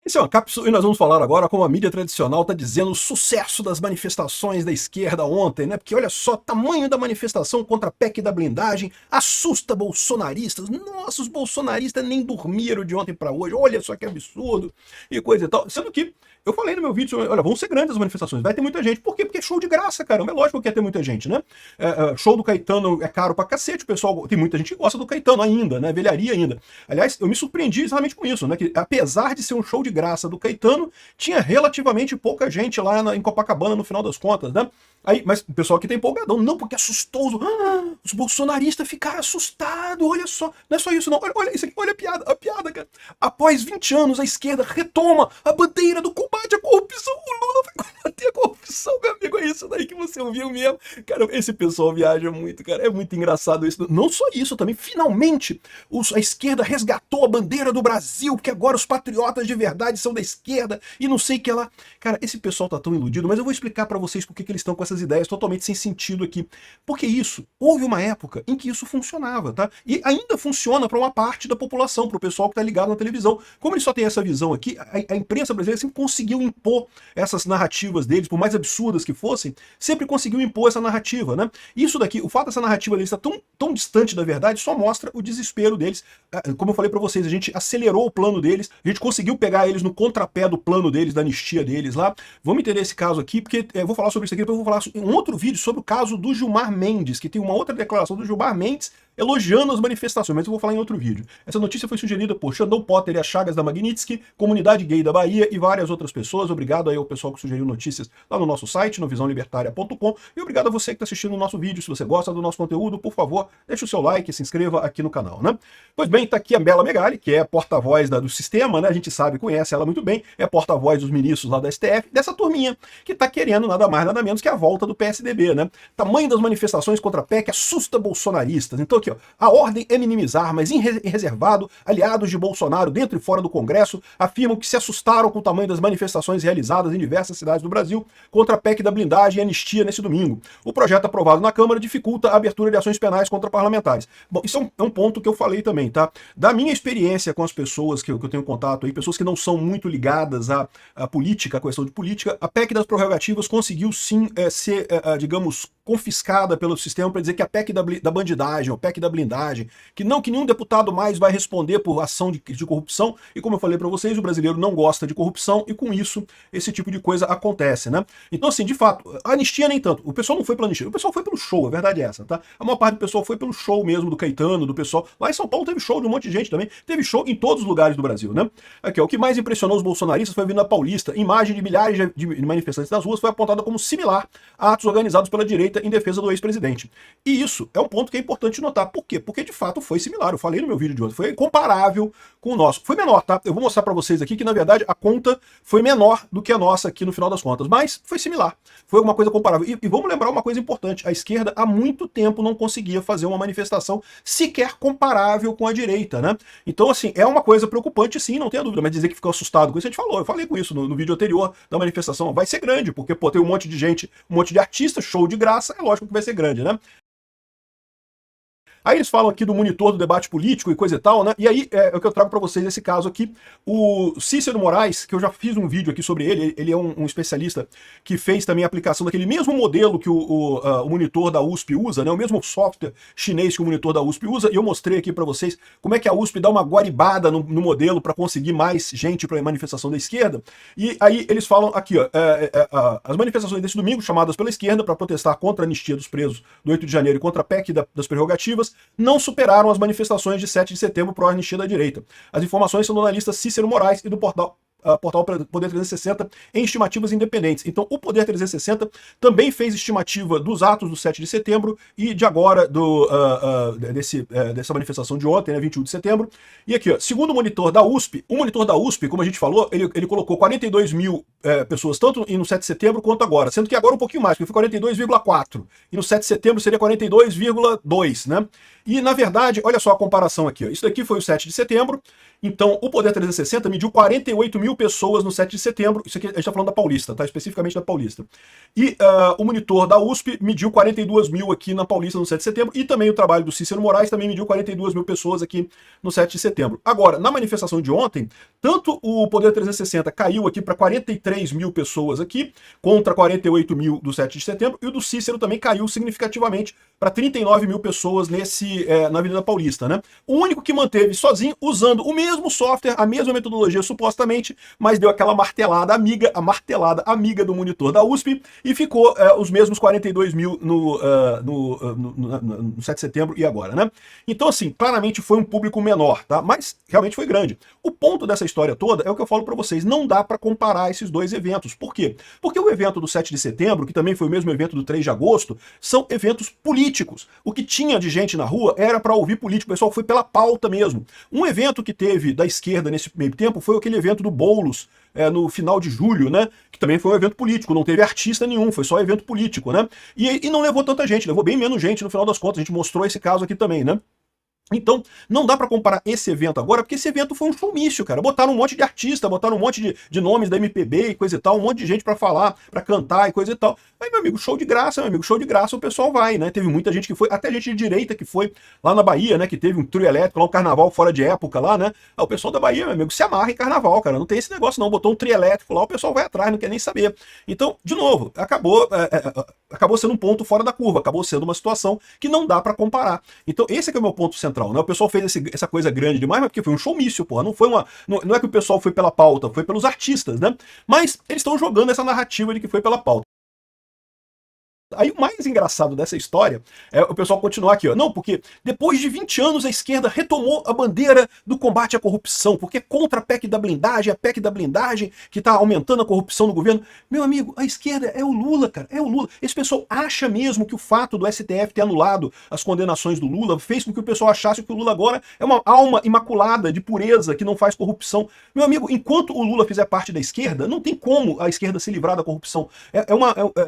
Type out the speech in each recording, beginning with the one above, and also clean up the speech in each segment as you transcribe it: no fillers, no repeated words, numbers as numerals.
Esse é uma cápsula e nós vamos falar agora como a mídia tradicional está dizendo o sucesso das manifestações da esquerda ontem, né? Porque olha só, tamanho da manifestação contra a PEC da blindagem assusta bolsonaristas. Nossa, os bolsonaristas nem dormiram de ontem para hoje. Olha só que absurdo e coisa e tal. Sendo que eu falei no meu vídeo, olha, vão ser grandes as manifestações, vai ter muita gente. Por quê? Porque é show de graça, caramba. É lógico que ia ter muita gente, né? Show do Caetano é caro pra cacete, o pessoal, tem muita gente que gosta do Caetano ainda, né? Velharia ainda. Aliás, eu me surpreendi exatamente com isso, né? Que apesar de ser um show de graça do Caetano, tinha relativamente pouca gente lá em Copacabana no final das contas, né? Aí, mas o pessoal aqui tá empolgadão, não, porque assustou os bolsonaristas ficaram assustados, olha só, não é só isso não, olha isso aqui, olha a piada, cara. Após 20 anos, a esquerda retoma a bandeira do combate à corrupção, o Lula vai combater a corrupção, meu amigo, é isso daí que você ouviu mesmo. Cara, esse pessoal viaja muito, cara, é muito engraçado isso. Não só isso, também, finalmente, a esquerda resgatou a bandeira do Brasil, porque agora os patriotas de verdade são da esquerda, e não sei o que lá. Cara, esse pessoal tá tão iludido, mas eu vou explicar pra vocês por que eles estão com essas ideias totalmente sem sentido aqui. Porque isso, houve uma época em que isso funcionava, tá? E ainda funciona para uma parte da população, para o pessoal que tá ligado na televisão. Como eles só têm essa visão aqui, a imprensa brasileira sempre conseguiu impor essas narrativas deles, por mais absurdas que fossem, sempre conseguiu impor essa narrativa, né? Isso daqui, o fato dessa narrativa deles estar tão distante da verdade, só mostra o desespero deles. Como eu falei para vocês, a gente acelerou o plano deles, a gente conseguiu pegar eles no contrapé do plano deles, da anistia deles lá. Vamos entender esse caso aqui, porque eu vou falar sobre isso aqui, depois eu vou falar em um outro vídeo sobre o caso do Gilmar Mendes, que tem uma outra declaração do Gilmar Mendes elogiando as manifestações, mas eu vou falar em outro vídeo. Essa notícia foi sugerida por Xandão Potter e as Chagas da Magnitsky, comunidade gay da Bahia e várias outras pessoas. Obrigado aí ao pessoal que sugeriu notícias lá no nosso site, no visãolibertaria.com, e obrigado a você que está assistindo o nosso vídeo. Se você gosta do nosso conteúdo, por favor, deixe o seu like e se inscreva aqui no canal, né? Pois bem, tá aqui a Bela Megali, que é porta-voz do sistema, né? A gente sabe, conhece ela muito bem, é porta-voz dos ministros lá da STF, dessa turminha que tá querendo nada mais, nada menos que a volta do PSDB, né? Tamanho das manifestações contra a PEC assusta bolsonaristas. Então aqui, ó, a ordem é minimizar, mas em reservado, aliados de Bolsonaro dentro e fora do Congresso afirmam que se assustaram com o tamanho das manifestações realizadas em diversas cidades do Brasil contra a PEC da blindagem e anistia nesse domingo. O projeto aprovado na Câmara dificulta a abertura de ações penais contra parlamentares. Bom, isso é um ponto que eu falei também, tá? Da minha experiência com as pessoas que eu tenho contato aí, pessoas que não são muito ligadas à política, à questão de política, a PEC das prerrogativas conseguiu sim ser, digamos, confiscada pelo sistema para dizer que a PEC da bandidagem, a PEC da blindagem, que nenhum deputado mais vai responder por ação de corrupção, e como eu falei para vocês, o brasileiro não gosta de corrupção, e com isso, esse tipo de coisa acontece, né? Então assim, de fato, a anistia nem tanto, o pessoal não foi pela anistia, o pessoal foi pelo show, a verdade é essa, tá? A maior parte do pessoal foi pelo show mesmo do Caetano, do pessoal, lá em São Paulo teve show de um monte de gente também, teve show em todos os lugares do Brasil, né? Aqui, ó, o que mais impressionou os bolsonaristas foi a Avenida Paulista, imagem de milhares de manifestantes nas ruas foi apontada como similar a atos organizados pela direita em defesa do ex-presidente. E isso é um ponto que é importante notar. Por quê? Porque de fato foi similar. Eu falei no meu vídeo de ontem, foi comparável com o nosso. Foi menor, tá? Eu vou mostrar pra vocês aqui que na verdade a conta foi menor do que a nossa aqui no final das contas, mas foi similar. Foi alguma coisa comparável. E vamos lembrar uma coisa importante, a esquerda há muito tempo não conseguia fazer uma manifestação sequer comparável com a direita, né? Então assim, é uma coisa preocupante sim, não tenha dúvida, mas dizer que ficou assustado com isso, a gente falou, eu falei com isso no vídeo anterior da manifestação, vai ser grande, porque pô, tem um monte de gente, um monte de artistas, show de graça, é lógico que vai ser grande, né? Aí eles falam aqui do monitor do debate político e coisa e tal, né? E aí é o que eu trago para vocês esse caso aqui. O Cícero Moraes, que eu já fiz um vídeo aqui sobre ele é um especialista que fez também a aplicação daquele mesmo modelo que o monitor da USP usa, né? O mesmo software chinês que o monitor da USP usa, e eu mostrei aqui para vocês como é que a USP dá uma guaribada no modelo para conseguir mais gente para a manifestação da esquerda. E aí eles falam aqui, ó, as manifestações desse domingo, chamadas pela esquerda para protestar contra a anistia dos presos do 8 de janeiro e contra a PEC das prerrogativas, não superaram as manifestações de 7 de setembro pró-anistia da direita. As informações são do analista Cícero Moraes e do portal Poder 360 em estimativas independentes. Então o Poder 360 também fez estimativa dos atos do 7 de setembro e de agora dessa manifestação de ontem, né, 21 de setembro. E aqui, ó, segundo o monitor da USP, como a gente falou, ele colocou 42 mil pessoas, tanto no 7 de setembro quanto agora, sendo que agora um pouquinho mais, porque foi 42,4, e no 7 de setembro seria 42,2, né? E, na verdade, olha só a comparação aqui, ó. Isso daqui foi o 7 de setembro, então o Poder 360 mediu 48 mil pessoas no 7 de setembro, isso aqui a gente está falando da Paulista, tá? Especificamente da Paulista. E o monitor da USP mediu 42 mil aqui na Paulista no 7 de setembro, e também o trabalho do Cícero Moraes também mediu 42 mil pessoas aqui no 7 de setembro. Agora, na manifestação de ontem, tanto o Poder 360 caiu aqui para 43 mil pessoas aqui, contra 48 mil do 7 de setembro, e o do Cícero também caiu significativamente para 39 mil pessoas na Avenida Paulista, né? O único que manteve sozinho, usando o mesmo software, a mesma metodologia supostamente, mas deu aquela martelada amiga do monitor da USP, e ficou os mesmos 42 mil no 7 de setembro e agora, né? Então, assim, claramente foi um público menor, tá? Mas realmente foi grande. O ponto dessa história toda é o que eu falo para vocês, não dá para comparar esses dois eventos. Por quê? Porque o evento do 7 de setembro, que também foi o mesmo evento do 3 de agosto, são eventos políticos. O que tinha de gente na rua era para ouvir político, o pessoal foi pela pauta mesmo. Um evento que teve da esquerda nesse meio tempo foi aquele evento do Boulos, no final de julho, né? Que também foi um evento político, não teve artista nenhum, foi só evento político, né? E não levou tanta gente, levou bem menos gente no final das contas, a gente mostrou esse caso aqui também, né? Então, não dá pra comparar esse evento agora, porque esse evento foi um showmício, cara. Botaram um monte de artista, botaram um monte de nomes da MPB e coisa e tal, um monte de gente pra falar, pra cantar e coisa e tal. Aí, meu amigo, show de graça, meu amigo, show de graça, o pessoal vai, né? Teve muita gente que foi, até gente de direita que foi lá na Bahia, né? Que teve um trio elétrico, lá um carnaval fora de época lá, né? Aí, o pessoal da Bahia, meu amigo, se amarra em carnaval, cara. Não tem esse negócio não, botou um trio elétrico lá, o pessoal vai atrás, não quer nem saber. Então, de novo, acabou sendo um ponto fora da curva, acabou sendo uma situação que não dá pra comparar. Então, esse é que é o meu ponto central, né? O pessoal fez essa coisa grande demais, mas porque foi um showmício, porra. Não é que o pessoal foi pela pauta, foi pelos artistas, né? Mas eles estão jogando essa narrativa de que foi pela pauta. Aí o mais engraçado dessa história é o pessoal continuar aqui, ó. Não, porque depois de 20 anos a esquerda retomou a bandeira do combate à corrupção, porque é contra a PEC da blindagem, a PEC da blindagem que tá aumentando a corrupção no governo. Meu amigo, a esquerda é o Lula, cara, é o Lula. Esse pessoal acha mesmo que o fato do STF ter anulado as condenações do Lula fez com que o pessoal achasse que o Lula agora é uma alma imaculada, de pureza, que não faz corrupção. Meu amigo, enquanto o Lula fizer parte da esquerda, não tem como a esquerda se livrar da corrupção. É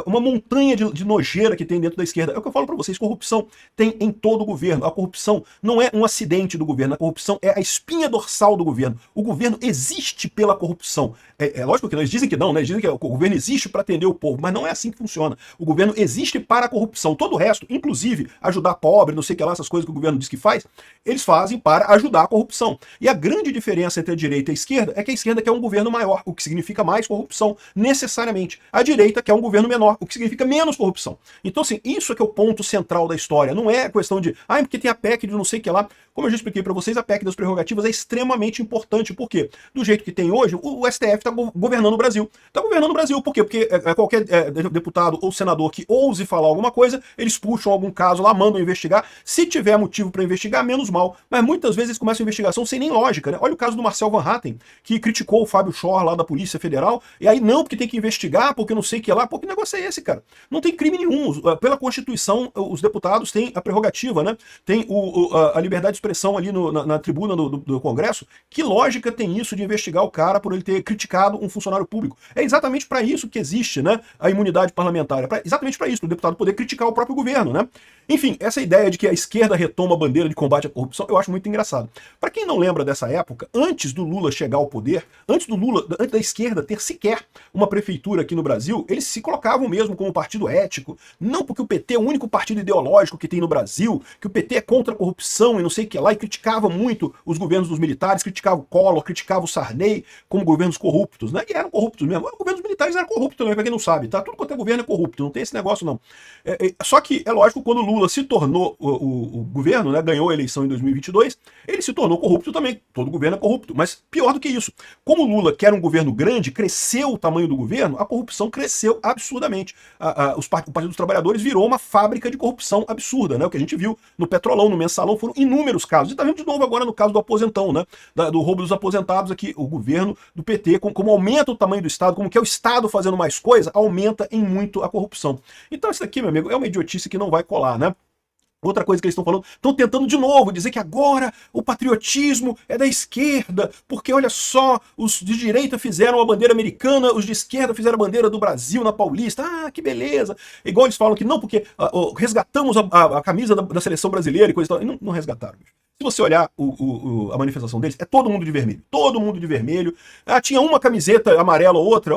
uma montanha de nojeira que tem dentro da esquerda. É o que eu falo para vocês, corrupção tem em todo o governo. A corrupção não é um acidente do governo, a corrupção é a espinha dorsal do governo. O governo existe pela corrupção. É lógico que eles dizem que não, né? Eles dizem que o governo existe para atender o povo, mas não é assim que funciona. O governo existe para a corrupção. Todo o resto, inclusive ajudar pobre, não sei o que lá, essas coisas que o governo diz que faz, eles fazem para ajudar a corrupção. E a grande diferença entre a direita e a esquerda é que a esquerda quer um governo maior, o que significa mais corrupção, necessariamente. A direita quer um governo menor, o que significa menos corrupção. Então, assim, isso é que é o ponto central da história. Não é a questão de, porque tem a PEC de não sei o que lá. Como eu já expliquei para vocês, a PEC das prerrogativas é extremamente importante. Por quê? Do jeito que tem hoje, o STF está governando o Brasil. Está governando o Brasil. Por quê? Porque qualquer deputado ou senador que ouse falar alguma coisa, eles puxam algum caso lá, mandam investigar. Se tiver motivo para investigar, menos mal. Mas muitas vezes eles começam a investigação sem nem lógica, né? Olha o caso do Marcel Van Hatten, que criticou o Fábio Schor lá da Polícia Federal, e aí não, porque tem que investigar, porque não sei o que lá. Pô, que negócio é esse, cara? Não tem crime nenhum. Pela Constituição, os deputados têm a prerrogativa, né? Tem a liberdade de expressão ali na tribuna do Congresso. Que lógica tem isso de investigar o cara por ele ter criticado um funcionário público? É exatamente para isso que existe, né, a imunidade parlamentar. Exatamente para isso, para o deputado poder criticar o próprio governo, né? Enfim, essa ideia de que a esquerda retoma a bandeira de combate à corrupção, eu acho muito engraçado. Para quem não lembra dessa época, antes do Lula chegar ao poder, antes da esquerda ter sequer uma prefeitura aqui no Brasil, eles se colocavam mesmo como partido ético. Não porque o PT é o único partido ideológico que tem no Brasil, que o PT é contra a corrupção e não sei o que lá, e criticava muito os governos dos militares, criticava o Collor, criticava o Sarney como governos corruptos, né? E eram corruptos mesmo. Os governos militares eram corruptos também, pra quem não sabe, tá? Tudo quanto é governo é corrupto, não tem esse negócio não. Só que, é lógico, quando o Lula se tornou o governo, né, ganhou a eleição em 2022, ele se tornou corrupto também. Todo governo é corrupto, mas pior do que isso. Como o Lula quer um governo grande, cresceu o tamanho do governo, a corrupção cresceu absurdamente. O Partido dos Trabalhadores virou uma fábrica de corrupção absurda, né? O que a gente viu no Petrolão, no Mensalão, foram inúmeros casos. E tá vendo de novo agora no caso do aposentão, né? Do roubo dos aposentados aqui, o governo do PT, como aumenta o tamanho do Estado, como que é o Estado fazendo mais coisa, aumenta em muito a corrupção. Então isso aqui, meu amigo, é uma idiotice que não vai colar, né? Outra coisa que eles estão falando, estão tentando de novo dizer que agora o patriotismo é da esquerda, porque olha só, os de direita fizeram a bandeira americana, os de esquerda fizeram a bandeira do Brasil na Paulista. Ah, que beleza. Igual eles falam que não, porque resgatamos a camisa da seleção brasileira e coisa e tal. E não resgataram, bicho. Se você olhar a manifestação deles, é todo mundo de vermelho. Todo mundo de vermelho. Ah, tinha uma camiseta amarela ou outra,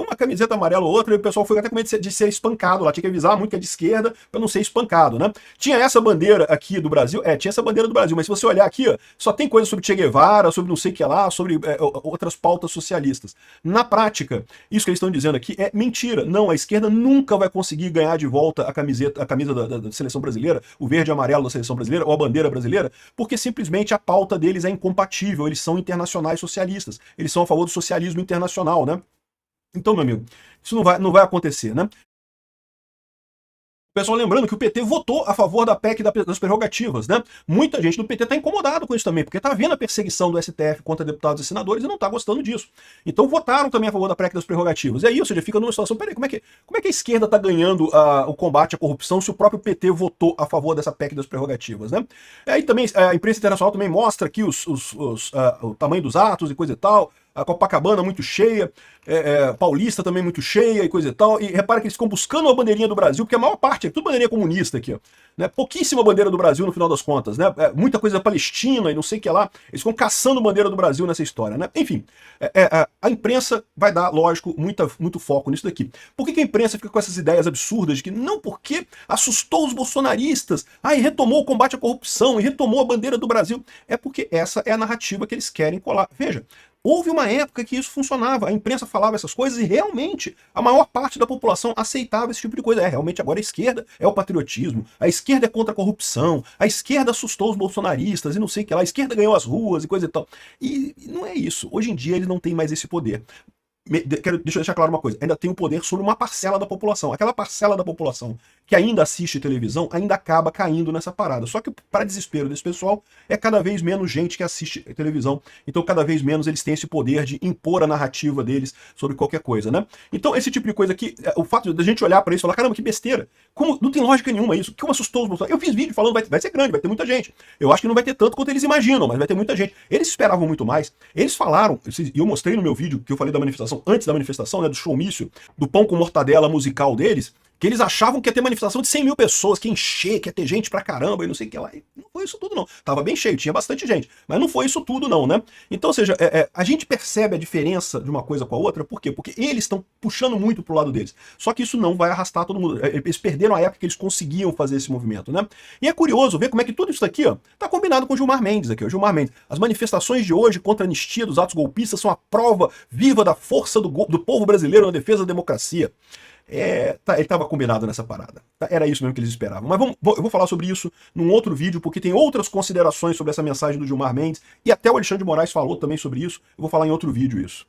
e o pessoal foi até com medo de ser espancado lá. Tinha que avisar muito que é de esquerda para não ser espancado, né? Tinha essa bandeira aqui do Brasil, tinha essa bandeira do Brasil, mas se você olhar aqui, ó, só tem coisa sobre Che Guevara, sobre não sei o que lá, sobre outras pautas socialistas. Na prática, isso que eles estão dizendo aqui é mentira. Não, a esquerda nunca vai conseguir ganhar de volta a camisa da seleção brasileira, o verde e amarelo da seleção brasileira, ou a bandeira brasileira, porque simplesmente a pauta deles é incompatível, eles são internacionais socialistas, eles são a favor do socialismo internacional, né? Então, meu amigo, isso não vai acontecer, né? Pessoal, lembrando que o PT votou a favor da PEC das prerrogativas, né? Muita gente do PT está incomodado com isso também, porque está vendo a perseguição do STF contra deputados e senadores e não está gostando disso. Então votaram também a favor da PEC das prerrogativas. E aí, ou seja, fica numa situação, peraí, como é que a esquerda está ganhando o combate à corrupção se o próprio PT votou a favor dessa PEC das prerrogativas, né? E aí também, a imprensa internacional também mostra aqui o tamanho dos atos e coisa e tal, a Copacabana muito cheia, Paulista também muito cheia e coisa e tal. E repara que eles ficam buscando a bandeirinha do Brasil, porque a maior parte é tudo bandeirinha comunista aqui, ó, né? Pouquíssima bandeira do Brasil no final das contas, né? Muita coisa da Palestina e não sei o que lá. Eles ficam caçando bandeira do Brasil nessa história, né? Enfim, a imprensa vai dar, lógico, muito foco nisso daqui. Por que a imprensa fica com essas ideias absurdas de que não, porque assustou os bolsonaristas, e retomou o combate à corrupção, e retomou a bandeira do Brasil? É porque essa é a narrativa que eles querem colar. Veja, houve uma época que isso funcionava, a imprensa falava essas coisas e realmente a maior parte da população aceitava esse tipo de coisa. Realmente agora a esquerda é o patriotismo, a esquerda é contra a corrupção, a esquerda assustou os bolsonaristas e não sei o que lá, a esquerda ganhou as ruas e coisa e tal. E não é isso, hoje em dia eles não têm mais esse poder. Deixa eu deixar claro uma coisa, ainda tem o poder sobre uma parcela da população. Aquela parcela da população que ainda assiste televisão ainda acaba caindo nessa parada. Só que, para desespero desse pessoal, é cada vez menos gente que assiste televisão. Então, cada vez menos eles têm esse poder de impor a narrativa deles sobre qualquer coisa, né? Então, esse tipo de coisa aqui, o fato de a gente olhar para isso e falar, caramba, que besteira. Como não tem lógica nenhuma isso. Como assustou os bolsonaristas? Eu fiz vídeo falando, vai ser grande, vai ter muita gente. Eu acho que não vai ter tanto quanto eles imaginam, mas vai ter muita gente. Eles esperavam muito mais. Eles falaram, e eu mostrei no meu vídeo que eu falei da manifestação, antes da manifestação, né, do showmício, do pão com mortadela musical deles, que eles achavam que ia ter manifestação de 100 mil pessoas, que ia encher, que ia ter gente pra caramba e não sei o que lá. E não foi isso tudo, não. Tava bem cheio, tinha bastante gente, mas não foi isso tudo, não, né? Então, ou seja, a gente percebe a diferença de uma coisa com a outra, por quê? Porque eles estão puxando muito pro lado deles. Só que isso não vai arrastar todo mundo. Eles perderam a época que eles conseguiam fazer esse movimento, né? E é curioso ver como é que tudo isso aqui, ó, tá combinado com o Gilmar Mendes aqui, ó. Gilmar Mendes. As manifestações de hoje contra a anistia dos atos golpistas são a prova viva da força do povo brasileiro na defesa da democracia. Ele estava combinado nessa parada. Era isso mesmo que eles esperavam. Mas eu vou falar sobre isso num outro vídeo, porque tem outras considerações sobre essa mensagem do Gilmar Mendes, e até o Alexandre de Moraes falou também sobre isso. Eu vou falar em outro vídeo isso.